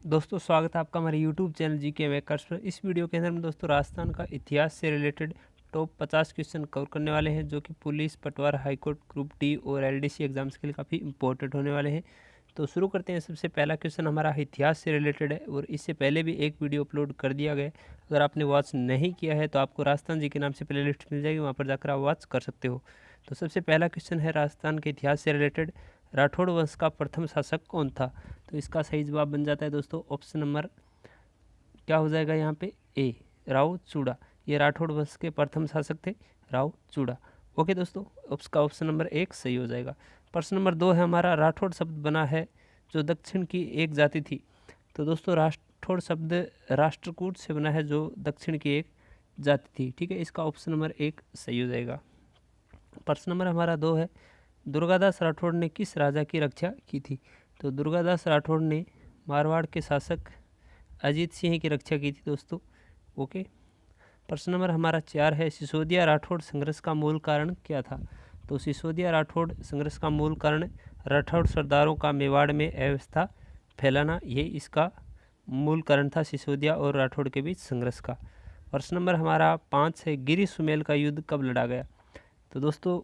दोस्तों स्वागत है आपका हमारे YouTube चैनल जीके मेकर्स पर। इस वीडियो के अंदर हम दोस्तों राजस्थान का इतिहास से रिलेटेड टॉप 50 क्वेश्चन कवर करने वाले हैं, जो कि पुलिस, पटवार, हाईकोर्ट, ग्रुप डी और एलडीसी एग्जाम्स के लिए काफ़ी इंपॉर्टेंट होने वाले हैं। तो शुरू करते हैं। सबसे पहला क्वेश्चन हमारा इतिहास से रिलेटेड है और इससे पहले भी एक वीडियो अपलोड कर दिया गया है। अगर आपने वॉच नहीं किया है तो आपको राजस्थान जी के नाम से प्ले लिस्ट मिल जाएगी, वहाँ पर जाकर आप वॉच कर सकते हो। तो सबसे पहला क्वेश्चन है राजस्थान के इतिहास से रिलेटेड, राठौड़ वंश का प्रथम शासक कौन था? तो इसका सही जवाब बन जाता है दोस्तों ऑप्शन नंबर क्या हो जाएगा यहाँ पे ए, राव चूड़ा। ये राठौड़ वंश के प्रथम शासक थे राव चूड़ा। ओके दोस्तों, उसका ऑप्शन नंबर 1 सही हो जाएगा। प्रश्न नंबर 2 है हमारा, राठौड़ शब्द बना है जो दक्षिण की एक जाति थी। तो दोस्तों राठौड़ शब्द राष्ट्रकूट से बना है जो दक्षिण की एक जाति थी। ठीक है, इसका ऑप्शन नंबर 1 सही हो जाएगा। प्रश्न नंबर हमारा 2 है, दुर्गादास राठौड़ ने किस राजा की रक्षा की थी? तो दुर्गादास राठौड़ ने मारवाड़ के शासक अजीत सिंह की रक्षा की थी दोस्तों। ओके, प्रश्न नंबर हमारा 4 है, सिसोदिया राठौड़ संघर्ष का मूल कारण क्या था? तो सिसोदिया राठौड़ संघर्ष का मूल कारण राठौड़ सरदारों का मेवाड़ में अव्यवस्था फैलाना, ये इसका मूल कारण था सिसोदिया और राठौड़ के बीच संघर्ष का। प्रश्न नंबर हमारा 5 है, गिरी सुमेल का युद्ध कब लड़ा गया? तो दोस्तों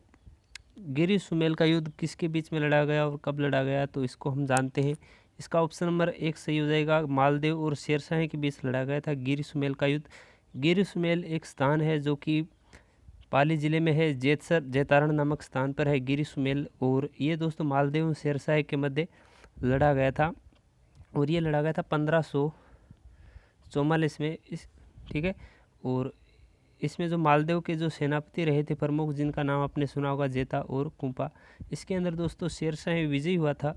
गिरी सुमेल का युद्ध किसके बीच में लड़ा गया और कब लड़ा गया? तो इसको हम जानते हैं। इसका ऑप्शन नंबर 1 सही हो जाएगा। मालदेव और शेरशाह के बीच लड़ा गया था गिरी सुमेल का युद्ध। गिरी सुमेल एक स्थान है जो कि पाली जिले में है, जेतसर जैतारण नामक स्थान पर है गिरी सुमेल। और ये दोस्तों मालदेव और शेरशाह के मध्य लड़ा गया था और ये लड़ा गया था 1544 में ठीक है। और इसमें जो मालदेव के जो सेनापति रहे थे प्रमुख, जिनका नाम आपने सुना होगा जेता और कुंपा, इसके अंदर दोस्तों शेरशाह विजयी हुआ था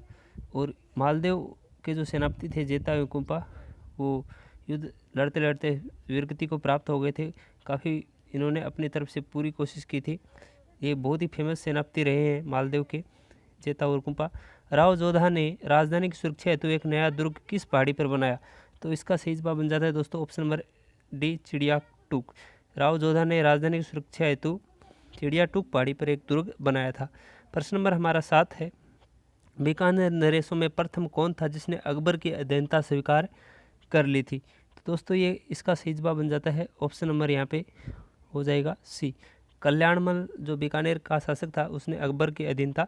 और मालदेव के जो सेनापति थे जेता और कुंपा, वो युद्ध लड़ते लड़ते वीरगति को प्राप्त हो गए थे। काफ़ी इन्होंने अपनी तरफ से पूरी कोशिश की थी। ये बहुत ही फेमस सेनापति रहे हैं मालदेव के, जेता और कुंपा। राव जोधा ने राजधानी की सुरक्षा हेतु एक नया दुर्ग किस पहाड़ी पर बनाया? तो इसका सही जवाब बन जाता है दोस्तों ऑप्शन नंबर डी, चिड़िया टूक। राव जोधा ने राजधानी की सुरक्षा हेतु चिड़िया टूक पहाड़ी पर एक दुर्ग बनाया था। प्रश्न नंबर हमारा 7 है, बीकानेर नरेशों में प्रथम कौन था जिसने अकबर की अधीनता स्वीकार कर ली थी? तो दोस्तों ये इसका सही जवाब बन जाता है ऑप्शन नंबर यहाँ पे हो जाएगा सी, कल्याणमल। जो बीकानेर का शासक था उसने अकबर की अधीनता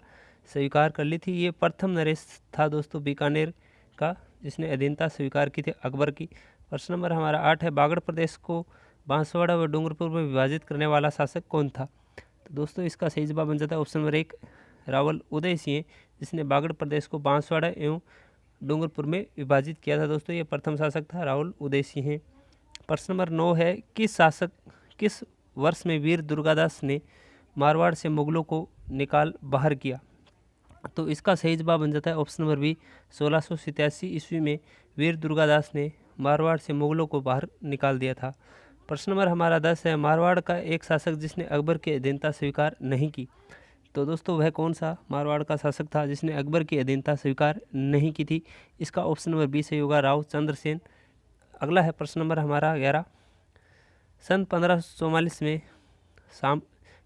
स्वीकार कर ली थी। ये प्रथम नरेश था दोस्तों बीकानेर का जिसने अधीनता स्वीकार की थी अकबर की। प्रश्न नंबर हमारा 8 है, बागड़ प्रदेश को बांसवाड़ा व डूंगरपुर में विभाजित करने वाला शासक कौन था? तो दोस्तों इसका सही जवाब बन जाता है ऑप्शन नंबर 1, रावल उदय सिंह, जिसने बागड़ प्रदेश को बांसवाड़ा एवं डूंगरपुर में विभाजित किया था। दोस्तों ये प्रथम शासक था राहुल उदय सिंह। प्रश्न नंबर 9 है, किस वर्ष में वीर दुर्गादास ने मारवाड़ से मुगलों को निकाल बाहर किया? तो इसका सही जवाब बन जाता है ऑप्शन नंबर बी, 1687 ईस्वी में वीर दुर्गादास ने मारवाड़ से मुगलों को बाहर निकाल दिया था। प्रश्न नंबर हमारा 10 है, मारवाड़ का एक शासक जिसने अकबर की अधीनता स्वीकार नहीं की। तो दोस्तों वह कौन सा मारवाड़ का शासक था जिसने अकबर की अधीनता स्वीकार नहीं की थी? इसका ऑप्शन नंबर बी सही होगा, राव चंद्रसेन। अगला है प्रश्न नंबर हमारा 11, सन 1544 में शाम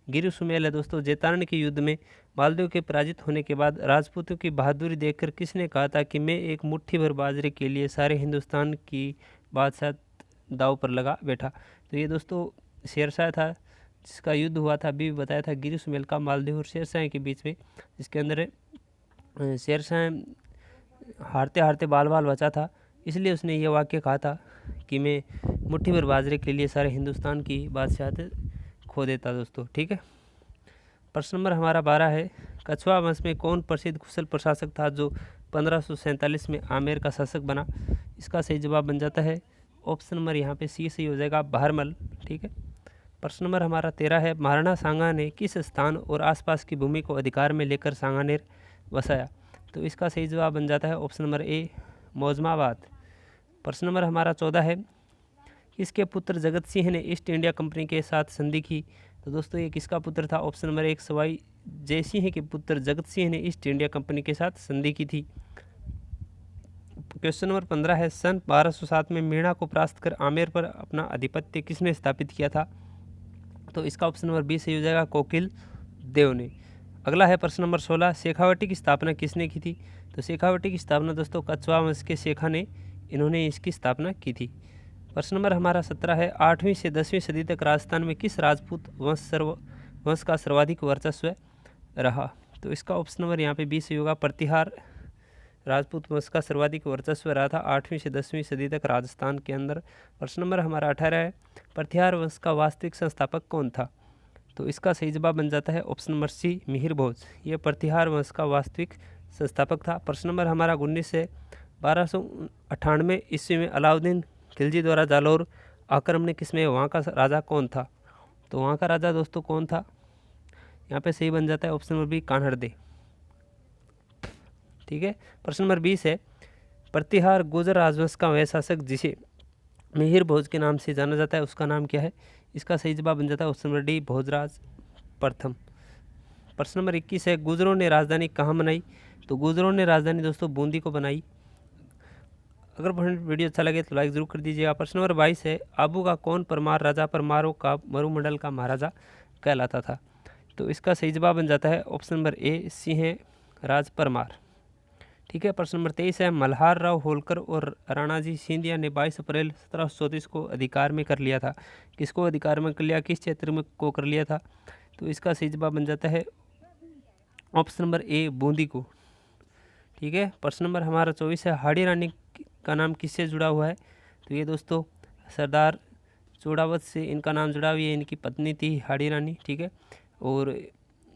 गिरी सुमेल है दोस्तों, जैतारण के युद्ध में मालदेव के पराजित होने के बाद राजपूतों की बहादुरी देखकर किसने कहा था कि मैं एक मुट्ठी भर बाजरे के लिए सारे हिंदुस्तान की बादशाह दाव पर लगा बैठा? तो ये दोस्तों शेरशाह था जिसका युद्ध हुआ था, अभी बताया था गिरी सुमेल का मालदेव और शेरशाह के बीच में, जिसके अंदर शेरशाह हारते हारते बाल बाल बचा था। इसलिए उसने ये वाक्य कहा था कि मैं मुट्ठी भर बाजरे के लिए सारे हिंदुस्तान की बादशाहत खो देता दोस्तों। ठीक है, प्रश्न नंबर हमारा 12 है, कछवा वंश में कौन प्रसिद्ध कुशल प्रशासक था जो 1547 में आमेर का शासक बना? इसका सही जवाब बन जाता है ऑप्शन नंबर यहाँ पे सी सही हो जाएगा, बहरमल। ठीक है, प्रश्न नंबर हमारा 13 है, महाराणा सांगा ने किस स्थान और आसपास की भूमि को अधिकार में लेकर सांगानेर बसाया? तो इसका सही जवाब बन जाता है ऑप्शन नंबर ए, मौजमाबाद। प्रश्न नंबर हमारा 14 है, किसके पुत्र जगत सिंह ने ईस्ट इंडिया कंपनी के साथ संधि की? तो दोस्तों ये किसका पुत्र था? ऑप्शन नंबर 1, सवाई जयसिंह के पुत्र जगत सिंह ने ईस्ट इंडिया कंपनी के साथ संधि की थी। क्वेश्चन नंबर 15 है, सन 1207 में मीणा को परास्त कर आमेर पर अपना आधिपत्य किसने स्थापित किया था? तो इसका ऑप्शन नंबर बी सही हो जाएगा, कोकिल देव ने। अगला है प्रश्न नंबर 16, शेखावटी की स्थापना किसने की थी? तो शेखावटी की स्थापना दोस्तों कछवा वंश के शेखा ने इन्होंने इसकी स्थापना की थी। प्रश्न नंबर हमारा 17 है, 8वीं से 10वीं सदी तक राजस्थान में किस राजपूत वंश का सर्वाधिक वर्चस्व रहा? तो इसका ऑप्शन नंबर यहाँ पे 20 होगा, प्रतिहार राजपूत वंश का सर्वाधिक वर्चस्व रहा था 8वीं से 10वीं सदी तक राजस्थान के अंदर। प्रश्न नंबर हमारा 18 है, प्रतिहार वंश का वास्तविक संस्थापक कौन था? तो इसका सही जवाब बन जाता है ऑप्शन नंबर सी, मिहिर भोज। ये प्रतिहार वंश का वास्तविक संस्थापक था। प्रश्न नंबर हमारा 19 है, 1298 ईस्वी में अलाउद्दीन खिलजी द्वारा जालौर आक्रमण किसमें, वहाँ का राजा कौन था? तो वहाँ का राजा दोस्तों कौन था? यहाँ पे सही बन जाता है ऑप्शन नंबर बी, कान्हड़दे। ठीक है। प्रश्न नंबर 20 है, प्रतिहार गुर्जर राजवंश का वह शासक जिसे मिहिर भोज के नाम से जाना जाता है, उसका नाम क्या है? इसका सही जवाब बन जाता है ऑप्शन नंबर डी, भोजराज प्रथम। प्रश्न नंबर 21 है, गुर्जरों ने राजधानी कहाँ बनाई? तो गुर्जरों ने राजधानी दोस्तों बूंदी को बनाई। अगर वीडियो अच्छा लगे तो लाइक जरूर कर दीजिएगा। प्रश्न नंबर 22 है, आबू का कौन परमार राजा परमारों का मरुमंडल का महाराजा कहलाता था? तो इसका सही जवाब बन जाता है ऑप्शन नंबर ए, सिंह राज परमार। ठीक है। प्रश्न नंबर 23 है, मल्हार राव होलकर और राणाजी सिंधिया ने 22 अप्रैल 1734 को अधिकार में कर लिया था। किसको अधिकार में कर लिया, किस क्षेत्र में को कर लिया था? तो इसका सही जवाब बन जाता है ऑप्शन नंबर ए, बूंदी को। ठीक है। प्रश्न नंबर हमारा 24 है, हाड़ी रानी का नाम किससे जुड़ा हुआ है? तो ये दोस्तों सरदार चोड़ावत से इनका नाम जुड़ा हुआ है, इनकी पत्नी थी हाड़ी रानी। ठीक है। और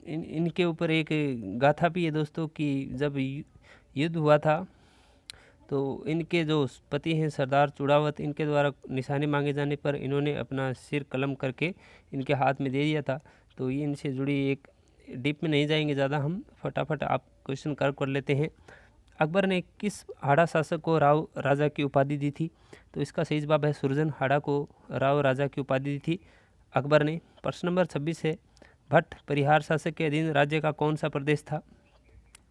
इनके ऊपर एक गाथा भी है दोस्तों कि जब युद्ध हुआ था तो इनके जो पति हैं सरदार चूड़ावत, इनके द्वारा निशानी मांगे जाने पर इन्होंने अपना सिर कलम करके इनके हाथ में दे दिया था। तो ये इनसे जुड़ी एक, डीप में नहीं जाएंगे ज़्यादा, हम फटाफट आप क्वेश्चन कर लेते हैं। अकबर ने किस हाड़ा शासक को राव राजा की उपाधि दी थी? तो इसका सही जवाब है, सुरजन हाड़ा को राव राजा की उपाधि दी थी अकबर ने। प्रश्न नंबर 26 है, भट्ट परिहार शासक के अधीन राज्य का कौन सा प्रदेश था?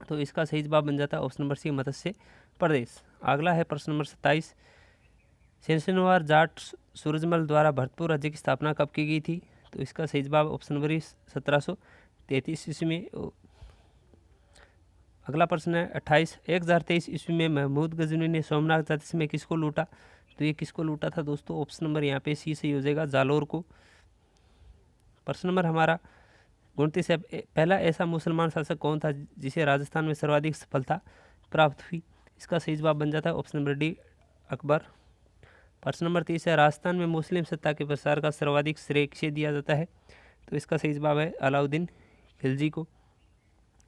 तो इसका सही जवाब बन जाता है ऑप्शन नंबर सी, मत्स्य प्रदेश। अगला है प्रश्न नंबर 27, शैनवार जाट सूरजमल द्वारा भरतपुर राज्य की स्थापना कब की गई थी? तो इसका सही जवाब ऑप्शन नंबर 1733 ईस्वी में। अगला प्रश्न है 28, 1023 ईस्वी में महमूद गजनी ने सोमनाथ जाति में किसको लूटा? तो ये किसको लूटा था दोस्तों? ऑप्शन नंबर यहाँ पे सी सही हो जाएगा, जालोर को। प्रश्न नंबर हमारा 29 है, पहला ऐसा मुसलमान शासक कौन था जिसे राजस्थान में सर्वाधिक सफलता प्राप्त हुई? इसका सही जवाब बन जाता है ऑप्शन नंबर डी, अकबर। प्रश्न नंबर 30 है, राजस्थान में मुस्लिम सत्ता के प्रसार का सर्वाधिक श्रेय किसे दिया जाता है? तो इसका सही जवाब है अलाउद्दीन खिलजी को।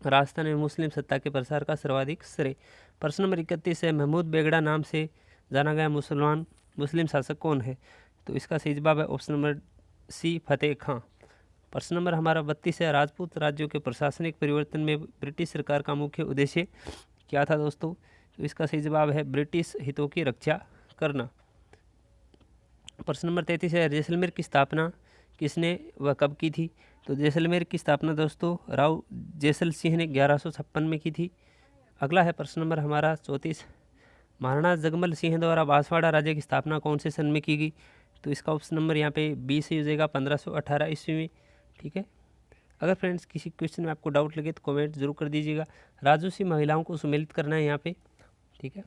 राजस्थान में मुस्लिम सत्ता के प्रसार का सर्वाधिक श्रेय। प्रश्न नंबर 31 है, महमूद बेगड़ा नाम से जाना गया मुस्लिम शासक कौन है? तो इसका सही जवाब है ऑप्शन नंबर सी, फतेह खां। प्रश्न नंबर हमारा 32 है, राजपूत राज्यों के प्रशासनिक परिवर्तन में ब्रिटिश सरकार का मुख्य उद्देश्य क्या था दोस्तों? तो इसका सही जवाब है ब्रिटिश हितों की रक्षा करना। प्रश्न नंबर 33 है, जैसलमेर की स्थापना किसने व कब की थी? तो जैसलमेर की स्थापना दोस्तों राव जैसल सिंह ने 1156 में की थी। अगला है प्रश्न नंबर हमारा 34, महाराणा जगमल सिंह द्वारा बांसवाड़ा राज्य की स्थापना कौन से सन में की गई? तो इसका ऑप्शन नंबर यहाँ पे 20 हो जाएगा, 1518 ईस्वी में। ठीक है। अगर फ्रेंड्स किसी क्वेश्चन में आपको डाउट लगे तो कमेंट जरूर कर दीजिएगा। राजूसी महिलाओं को सुमेलित करना है यहाँ पे। ठीक है।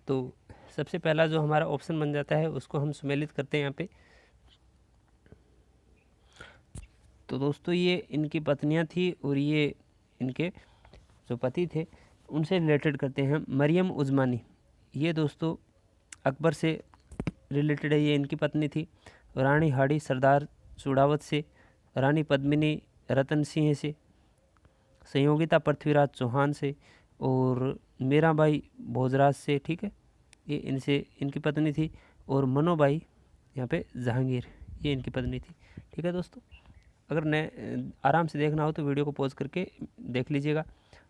तो सबसे पहला जो हमारा ऑप्शन बन जाता है उसको हम सुमेलित करते हैं यहाँ पे। तो दोस्तों ये इनकी पत्नियां थी और ये इनके जो पति थे उनसे रिलेटेड करते हैं। मरियम उज़मानी, ये दोस्तों अकबर से रिलेटेड है, ये इनकी पत्नी थी। रानी हाड़ी सरदार चूड़ावत से, रानी पद्मिनी रतन सिंह से, संयोगिता पृथ्वीराज चौहान से और मीराबाई भोजराज से। ठीक है, ये इनसे इनकी पत्नी थी। और मनोबाई यहाँ पे जहांगीर, ये इनकी पत्नी थी। ठीक है दोस्तों, अगर नए आराम से देखना हो तो वीडियो को पॉज करके देख लीजिएगा।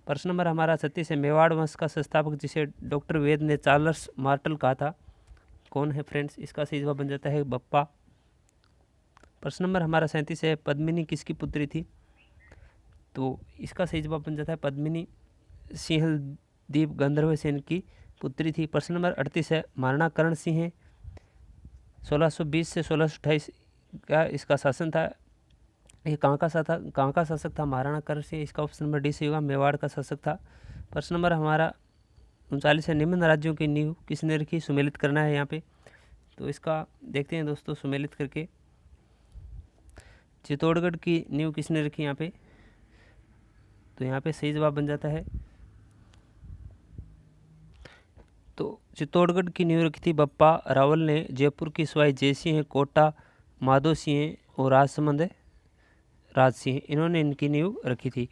प्रश्न नंबर हमारा 36 है, मेवाड़ वंश का संस्थापक जिसे डॉक्टर वेद ने चार्ल्स मार्टल कहा था कौन है फ्रेंड्स? इसका सही जवाब बन जाता है बप्पा। प्रश्न नंबर हमारा 37 है, पद्मिनी किसकी पुत्री थी? तो इसका सही जवाब बन जाता है पद्मिनी सिंहलदीप गंधर्व सेन की पुत्री थी। प्रश्न नंबर 38 है, महाराणा कर्ण सिंह 1620 से 1628 का इसका शासन था। ये कहाँ का शासक था? महाराणा कर्ण सिंह। इसका ऑप्शन नंबर डी से होगा, मेवाड़ का शासक था। प्रश्न नंबर हमारा 39 है, निम्न राज्यों की नींव किसने रखी? सुमेलित करना है यहाँ पे, तो इसका देखते हैं दोस्तों सुमेलित करके। चित्तौड़गढ़ की नींव किसने रखी यहाँ पे? तो यहाँ पे सही जवाब बन जाता है, तो चित्तौड़गढ़ की नींव रखी थी बप्पा रावल ने। जयपुर की सवाई जयसिंह, कोटा माधो सिंह और राजसमंद राज सिंह, इन्होंने इनकी नींव रखी थी।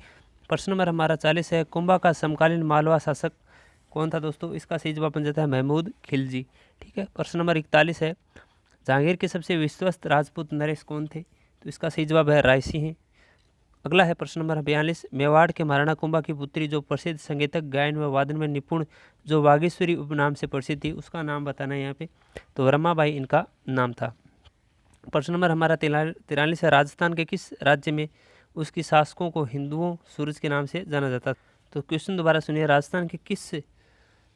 प्रश्न नंबर हमारा 40 है, कुंभा का समकालीन मालवा शासक कौन था दोस्तों? इसका सही जवाब बन जाता है महमूद खिलजी। ठीक है। प्रश्न नंबर 41 है, जहांगीर के सबसे विश्वस्त राजपूत नरेश कौन थे? तो इसका सही जवाब है राय सिंह। अगला है प्रश्न नंबर 42, मेवाड़ के महाराणा कुंभा की पुत्री जो प्रसिद्ध संगीतक, गायन व वादन में निपुण, जो वागीश्वरी उपनाम से प्रसिद्ध थी, उसका नाम बताना है यहाँ पे। तो रमाबाई इनका नाम था। प्रश्न नंबर हमारा 43 है, राजस्थान के किस राज्य में उसकी शासकों को हिंदुओं सूरज के नाम से जाना जाता? तो क्वेश्चन दोबारा सुनिए, राजस्थान के किस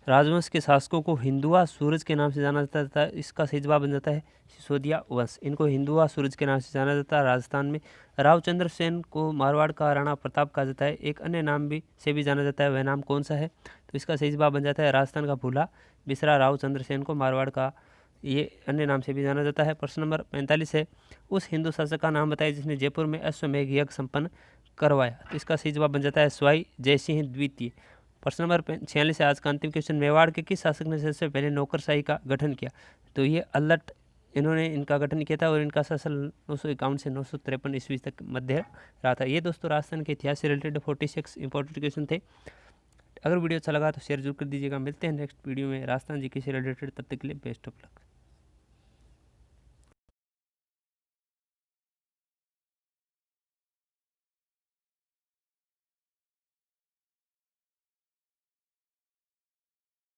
राजवंश के शासकों को हिंदुआ सूरज के नाम से जाना जाता था? इसका सही जवाब बन जाता है सिसोदिया वंश, इनको हिंदुआ सूरज के नाम से जाना जाता है राजस्थान में। रावचंद्र सेन को मारवाड़ का राणा प्रताप कहा जाता है। एक अन्य नाम से भी जाना जाता है, वह नाम कौन सा है? तो इसका सही जवाब बन जाता है राजस्थान का भूला बिसरा रावचंद्र सेन को मारवाड़ का ये अन्य नाम से भी जाना जाता है। प्रश्न नंबर 45 है, उस हिंदू शासक का नाम बताइए जिसने जयपुर में अश्वमेघ यज्ञ संपन्न करवाया? तो इसका सही जवाब बन जाता है स्वाई जयसिंह द्वितीय। प्रश्न नंबर 46 है, आज का अंतिम क्वेश्चन, मेवाड़ के किस शासक ने सबसे पहले नौकरशाही का गठन किया? तो ये अल्लट, इन्होंने इनका गठन किया था और इनका शासन 951 से 953 ईस्वी तक मध्य रहा था। ये दोस्तों राजस्थान के इतिहास से रिलेटेड 46 इंपॉर्टेंट क्वेश्चन थे। अगर वीडियो अच्छा लगा तो शेयर जरूर कर दीजिएगा। मिलते हैं नेक्स्ट वीडियो में राजस्थान जी के से रिलेटेड, तब तक के लिए बेस्ट ऑफ लक।